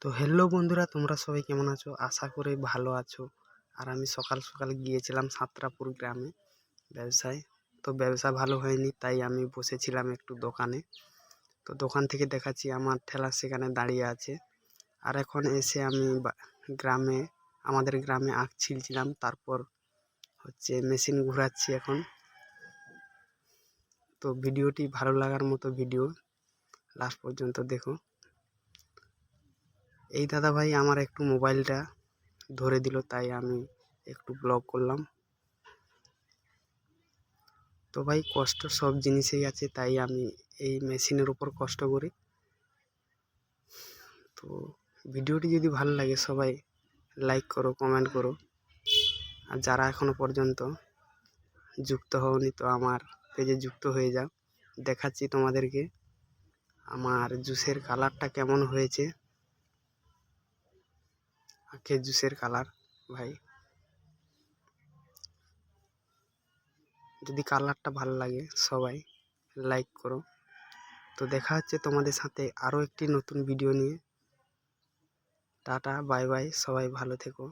তো হ্যালো বন্ধুরা, তোমরা সবাই কেমন আছো? আশা করি ভালো আছো। আর আমি সকাল সকাল গিয়েছিলাম সাঁতরাপুর গ্রামে ব্যবসায়। তো ব্যবসা ভালো হয়নি, তাই আমি বসেছিলাম একটু দোকানে। তো দোকান থেকে দেখাচ্ছি আমার ঠেলা সেখানে দাঁড়িয়ে আছে। আর এখন এসে আমি গ্রামে আমাদের গ্রামে আখ ছিলছিলাম, তারপর মেশিন ঘোরাচ্ছি এখন। তো ভিডিওটি ভালো লাগার মতো ভিডিও, লাস্ট পর্যন্ত দেখো। এই দাদা ভাই আমার একটু মোবাইলটা ধরে দিল, তাই আমি একটু ব্লগ করলাম। তো ভাই, কষ্ট সব জিনিসেই আছে, তাই আমি এই মেশিনের উপর কষ্ট করি। তো ভিডিওটি যদি ভালো লাগে সবাই লাইক করো, কমেন্ট করো। আর যারা এখনো পর্যন্ত যুক্ত হওনি, তো আমার পেজে যুক্ত হয়ে যাও। দেখাচ্ছি তোমাদেরকে আমার জুসের কালারটা কেমন হয়েছে। আখের জুসের কালার ভাই, যদি কালারটা ভালো লাগে সবাই লাইক করো। তো দেখা হচ্ছে তোমাদের সাথে আরও একটি নতুন ভিডিও নিয়ে। টাটা, বাই বাই, সবাই ভালো থেকো।